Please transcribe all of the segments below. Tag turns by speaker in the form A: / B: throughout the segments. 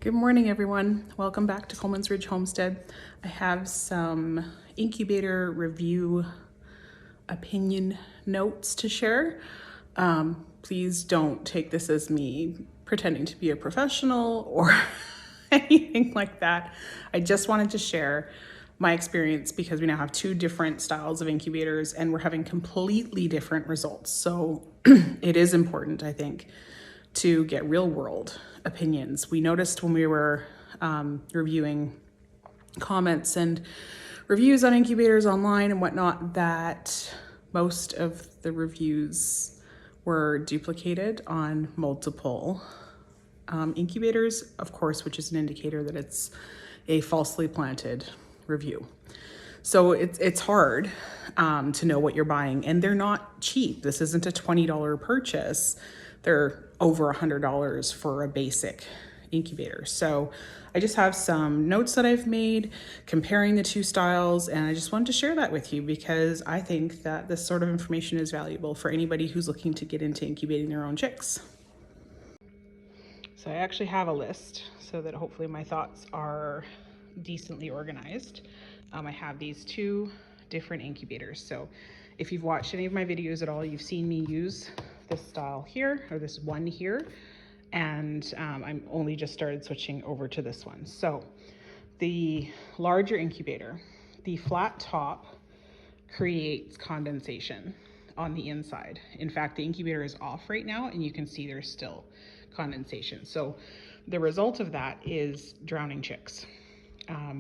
A: Good morning, everyone. Welcome back to Coleman's Ridge Homestead. I have some incubator review opinion notes to share. Please don't take this as me pretending to be a professional or anything like that. I just wanted to share my experience because we now have two different styles of incubators and we're having completely different results. So it is important, I think, to get real world opinions. We noticed when we were reviewing comments and reviews on incubators online and whatnot that most of the reviews were duplicated on multiple incubators, of course, which is an indicator that it's a falsely planted review. So it's hard to know what you're buying, and they're not cheap. This isn't a $20 purchase. They're over $100 for a basic incubator. So I just have some notes that I've made comparing the two styles, and I just wanted to share that with you because I think that this sort of information is valuable for anybody who's looking to get into incubating their own chicks. So I actually have a list so that hopefully my thoughts are decently organized. I have these two different incubators. So if you've watched any of my videos at all, you've seen me use this style here, or this one here, and I'm only just started switching over to this one. So the larger incubator, the flat top creates condensation on the inside. In fact, the incubator is off right now and you can see there's still condensation. So the result of that is drowning chicks.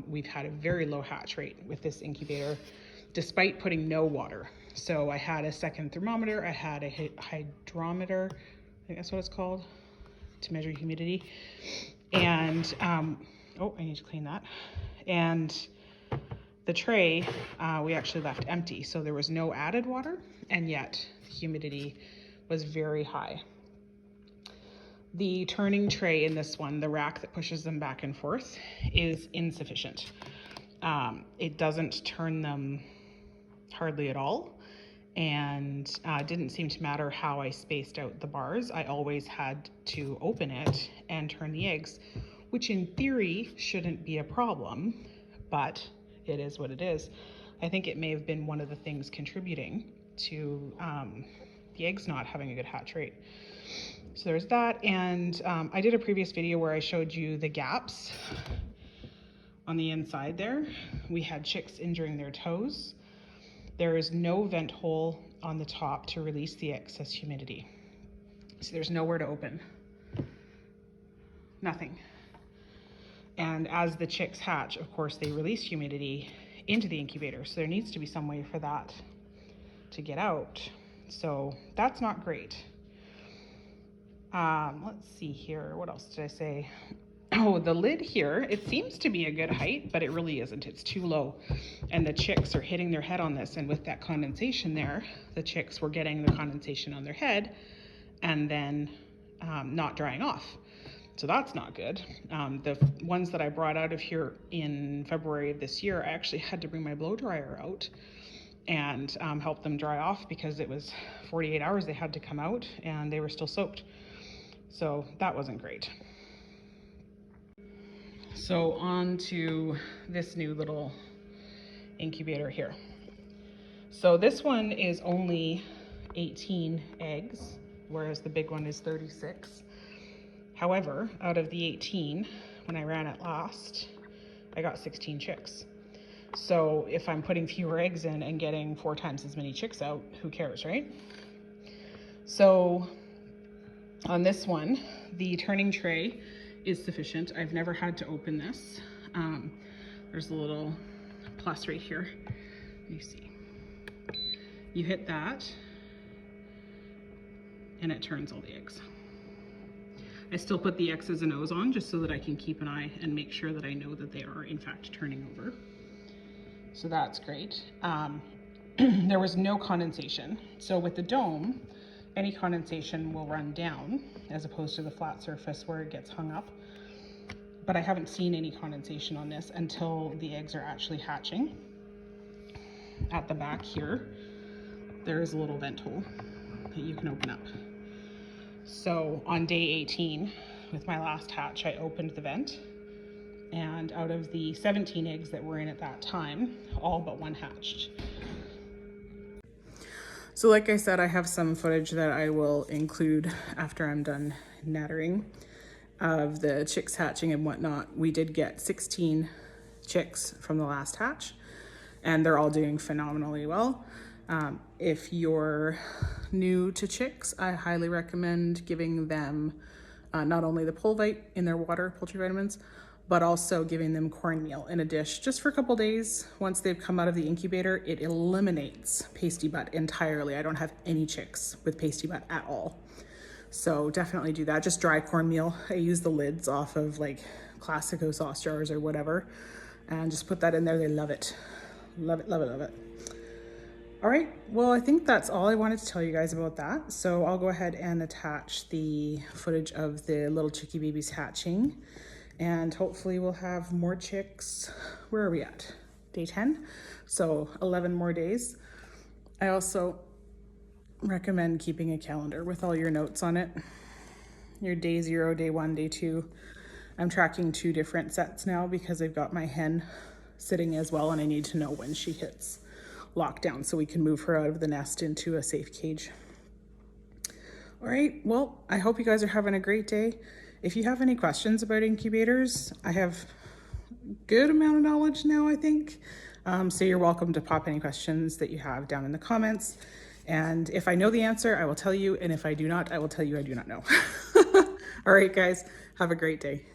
A: We've had a very low hatch rate with this incubator despite putting no water. So I had a second thermometer, I had a hydrometer, I think that's what it's called, to measure humidity. And, oh, I need to clean that. And the tray, we actually left empty. So there was no added water, and yet the humidity was very high. The turning tray in this one, the rack that pushes them back and forth, is insufficient. It doesn't turn them hardly at all. And it didn't seem to matter how I spaced out the bars. I always had to open it and turn the eggs, which in theory shouldn't be a problem, but it is what it is. I think it may have been one of the things contributing to the eggs not having a good hatch rate. So there's that. And I did a previous video where I showed you the gaps on the inside there. We had chicks injuring their toes. There is no vent hole on the top to release the excess humidity. So there's nowhere to open. Nothing. And as the chicks hatch, of course, they release humidity into the incubator. So there needs to be some way for that to get out. So that's not great. Let's see here. What else did I say? Oh, the lid here, it seems to be a good height, but it really isn't. It's too low. And the chicks are hitting their head on this. And with that condensation there, the chicks were getting the condensation on their head and then not drying off. So that's not good. The ones that I brought out of here in February of this year, I actually had to bring my blow dryer out and help them dry off because it was 48 hours they had to come out and they were still soaked. So that wasn't great. So on to this new little incubator here. So this one is only 18 eggs, whereas the big one is 36. However, out of the 18, when I ran it last, I got 16 chicks. So if I'm putting fewer eggs in and getting 4 times as many chicks out, who cares, right? So on this one, the turning tray is sufficient. I've never had to open this. There's a little plus right here. You see. You hit that and it turns all the eggs. I still put the X's and O's on just so that I can keep an eye and make sure that I know that they are in fact turning over. So that's great. There was no condensation. So with the dome, any condensation will run down as opposed to the flat surface where it gets hung up. But I haven't seen any condensation on this until the eggs are actually hatching. At the back here, there is a little vent hole that you can open up. So on day 18, with my last hatch, I opened the vent, and out of the 17 eggs that were in at that time, all but one hatched. So like I said, I have some footage that I will include after I'm done nattering of the chicks hatching and whatnot. We did get 16 chicks from the last hatch, and they're all doing phenomenally well. If you're new to chicks, I highly recommend giving them not only the Pulvite in their water, poultry vitamins, but also giving them cornmeal in a dish just for a couple days. Once they've come out of the incubator, it eliminates pasty butt entirely. I don't have any chicks with pasty butt at all. So definitely do that. Just dry cornmeal. I use the lids off of like Classico sauce jars or whatever, and just put that in there. They love it. Love it, love it, love it. All right, well, I think that's all I wanted to tell you guys about that. So I'll go ahead and attach the footage of the little chickie babies hatching, and hopefully we'll have more chicks. Where are we at? Day 10? So 11 more days. I also recommend keeping a calendar with all your notes on it. Your day 0, day 1, day 2. I'm tracking 2 different sets now because I've got my hen sitting as well, and I need to know when she hits lockdown so we can move her out of the nest into a safe cage. All right, well, I hope you guys are having a great day. If you have any questions about incubators, I have a good amount of knowledge now, I think. So you're welcome to pop any questions that you have down in the comments. And if I know the answer, I will tell you. And if I do not, I will tell you I do not know. All right, guys, have a great day.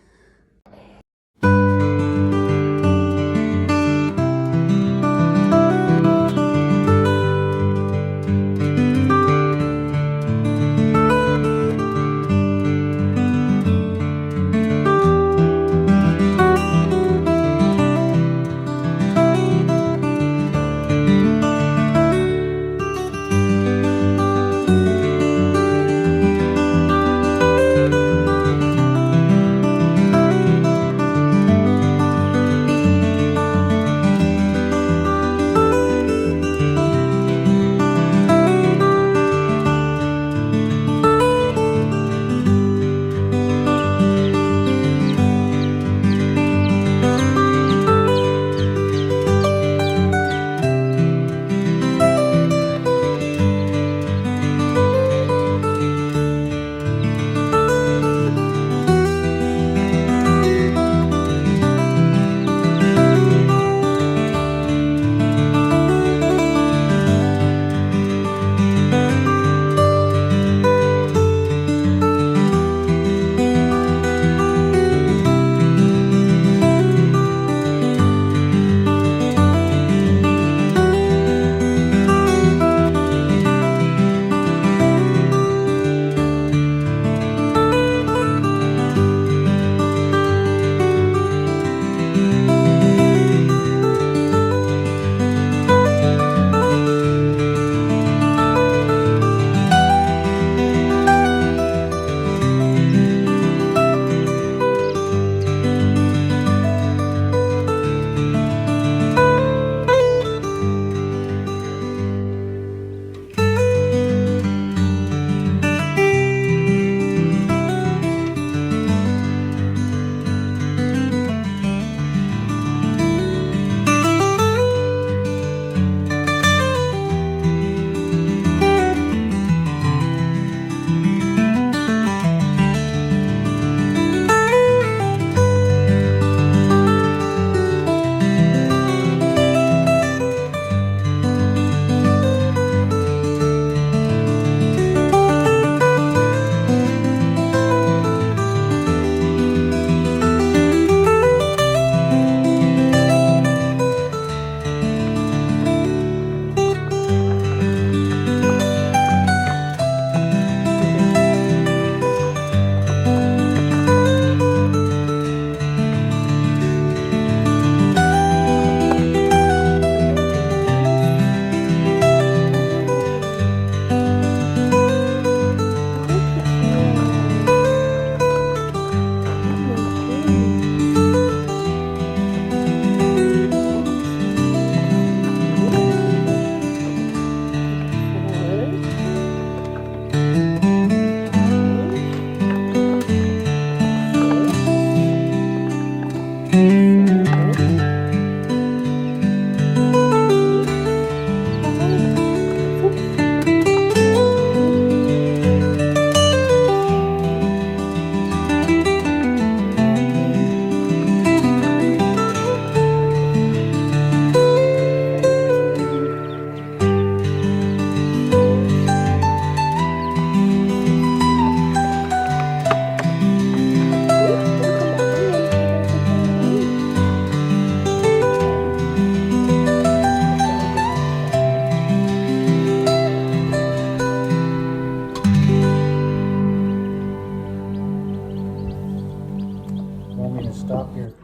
B: going to stop your